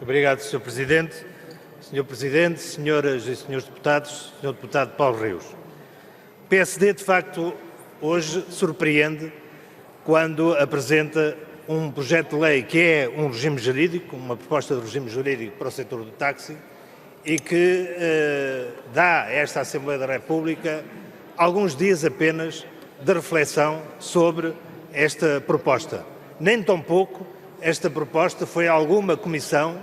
Obrigado, Sr. Presidente. Sr. Presidente, senhoras e senhores deputados, Sr. Deputado Paulo Rios. O PSD, de facto, hoje surpreende quando apresenta um projeto de lei que é um regime jurídico, uma proposta de regime jurídico para o setor do táxi e que dá a esta Assembleia da República alguns dias apenas de reflexão sobre esta proposta. Nem tão pouco esta proposta foi a alguma comissão,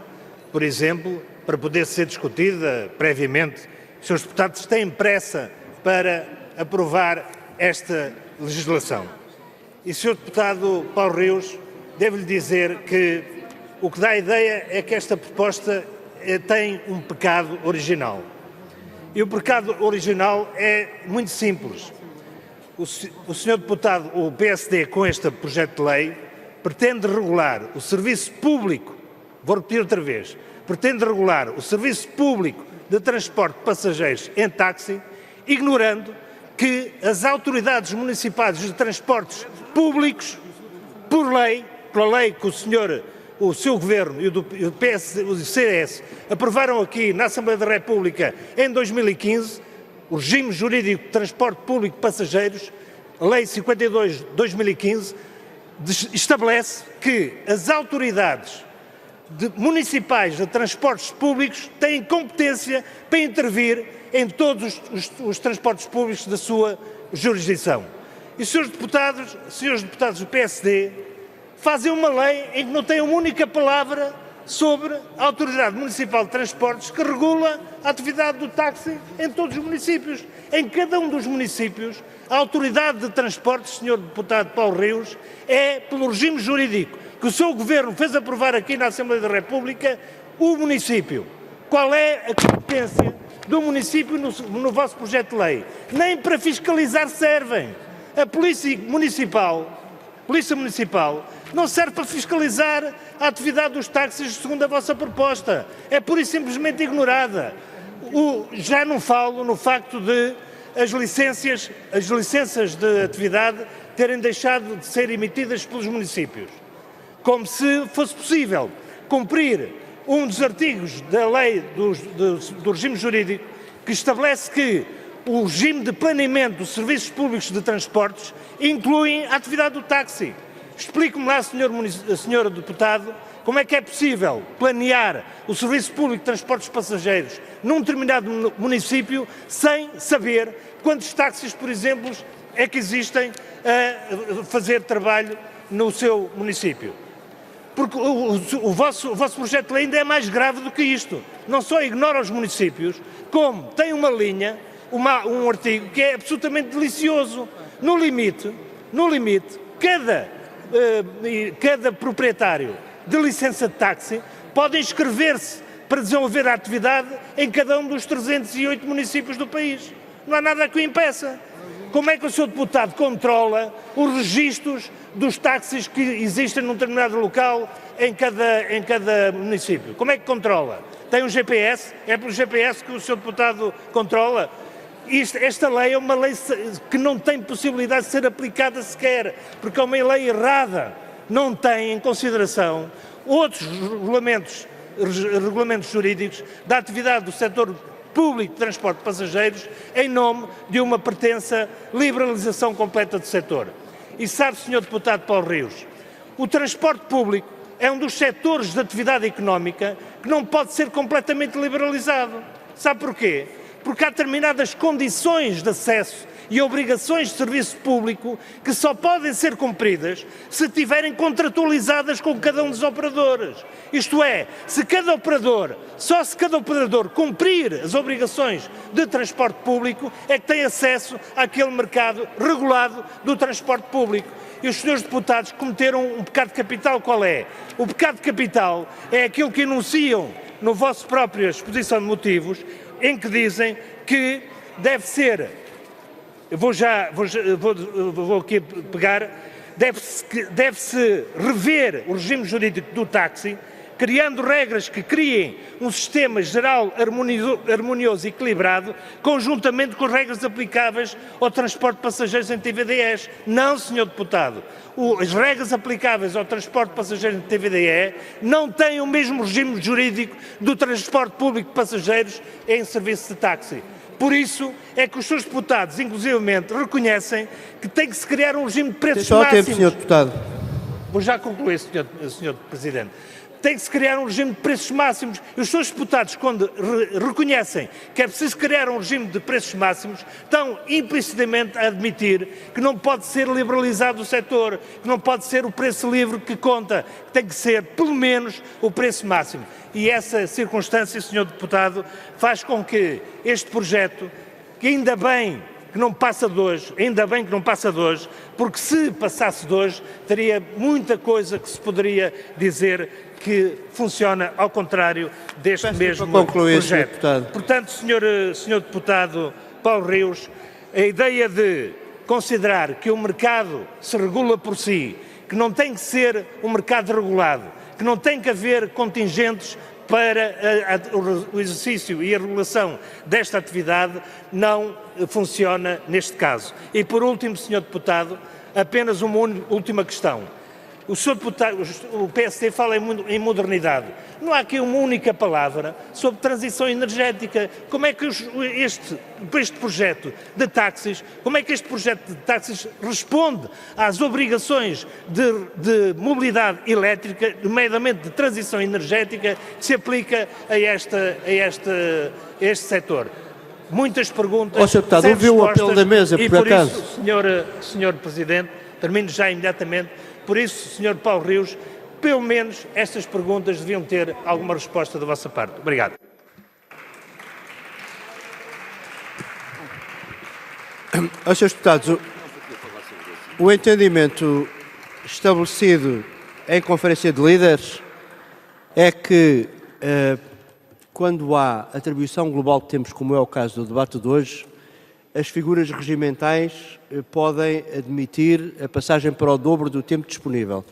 por exemplo, para poder ser discutida previamente. Os senhores deputados têm pressa para aprovar esta legislação. E, Sr. Deputado Paulo Rios, devo-lhe dizer que o que dá a ideia é que esta proposta tem um pecado original. E o pecado original é muito simples. O Sr. Deputado, o PSD, com este projeto de lei, pretende regular o serviço público, vou repetir outra vez, pretende regular o serviço público de transporte de passageiros em táxi, ignorando que as autoridades municipais de transportes públicos, pela lei que o seu Governo e o PS, o CDS aprovaram aqui na Assembleia da República em 2015, o regime jurídico de transporte público de passageiros, a Lei 52 de 2015, estabelece que as autoridades municipais de transportes públicos têm competência para intervir em todos os transportes públicos da sua jurisdição. E os senhores deputados do PSD fazem uma lei em que não tem uma única palavra sobre a Autoridade Municipal de Transportes que regula a atividade do táxi em todos os municípios. Em cada um dos municípios, a Autoridade de Transportes, Sr. Deputado Paulo Rios, é, pelo regime jurídico que o seu Governo fez aprovar aqui na Assembleia da República, o município. Qual é a competência do município no vosso projeto de lei? Nem para fiscalizar servem. A Polícia Municipal não serve para fiscalizar a atividade dos táxis segundo a vossa proposta. É pura e simplesmente ignorada. Já não falo no facto de as licenças de atividade terem deixado de ser emitidas pelos municípios. Como se fosse possível cumprir um dos artigos da lei do regime jurídico que estabelece que o regime de planeamento dos serviços públicos de transportes inclui a atividade do táxi. Explique-me lá, senhor deputado, como é que é possível planear o serviço público de transportes de passageiros num determinado município sem saber quantos táxis, por exemplo, é que existem a fazer trabalho no seu município. Porque o vosso projeto de lei ainda é mais grave do que isto. Não só ignora os municípios, como tem uma linha, um artigo que é absolutamente delicioso. No limite, cada proprietário de licença de táxi pode inscrever-se para desenvolver a atividade em cada um dos 308 municípios do país. Não há nada que o impeça. Como é que o Sr. Deputado controla os registros dos táxis que existem num determinado local em cada município? Como é que controla? Tem um GPS? É pelo GPS que o Sr. Deputado controla? Esta lei é uma lei que não tem possibilidade de ser aplicada sequer, porque é uma lei errada. Não tem em consideração outros regulamentos jurídicos da atividade do setor público de transporte de passageiros em nome de uma pretensa liberalização completa do setor. E sabe, Sr. Deputado Paulo Rios, o transporte público é um dos setores de atividade económica que não pode ser completamente liberalizado. Sabe porquê? Porque há determinadas condições de acesso e obrigações de serviço público que só podem ser cumpridas se estiverem contratualizadas com cada um dos operadores. Isto é, só se cada operador cumprir as obrigações de transporte público é que tem acesso àquele mercado regulado do transporte público. E os senhores deputados cometeram um pecado capital. Qual é? O pecado capital é aquilo que enunciam no vosso própria exposição de motivos, em que dizem que deve ser, vou aqui pegar, deve-se rever o regime jurídico do táxi criando regras que criem um sistema geral harmonioso e equilibrado, conjuntamente com as regras aplicáveis ao transporte de passageiros em TVDEs. Não, Sr. Deputado. As regras aplicáveis ao transporte de passageiros em TVDE não têm o mesmo regime jurídico do transporte público de passageiros em serviço de táxi. Por isso é que os seus deputados, inclusivamente, reconhecem que tem que se criar um regime de preços máximos. Tempo, Sr. Deputado. Vou já concluir, Sr. Presidente. Tem que se criar um regime de preços máximos. E os seus deputados, quando reconhecem que é preciso criar um regime de preços máximos, estão implicitamente a admitir que não pode ser liberalizado o setor, que não pode ser o preço livre que conta, que tem que ser, pelo menos, o preço máximo. E essa circunstância, Sr. Deputado, faz com que este projeto, que ainda bem que não passa de hoje, porque se passasse de hoje, teria muita coisa que se poderia dizer que funciona ao contrário deste mesmo projeto. Portanto, Sr. Deputado Paulo Rios, a ideia de considerar que o mercado se regula por si, que não tem que ser um mercado regulado, que não tem que haver contingentes para o exercício e a regulação desta atividade, não funciona neste caso. E por último, Sr. Deputado, apenas uma última questão. O Sr. Deputado, o PSD fala em modernidade. Não há aqui uma única palavra sobre transição energética. Como é que este projeto de táxis, responde às obrigações de mobilidade elétrica, nomeadamente de transição energética, que se aplica a este setor? Muitas perguntas, Sr. Deputado, ouviu o apelo da mesa, por acaso? Isso, Sr. Presidente, termino já imediatamente. Por isso, Sr. Paulo Rios, pelo menos estas perguntas deviam ter alguma resposta da vossa parte. Obrigado. Srs. Deputados, o entendimento estabelecido em Conferência de Líderes é que, quando há atribuição global de tempos, como é o caso do debate de hoje, as figuras regimentais podem admitir a passagem para o dobro do tempo disponível.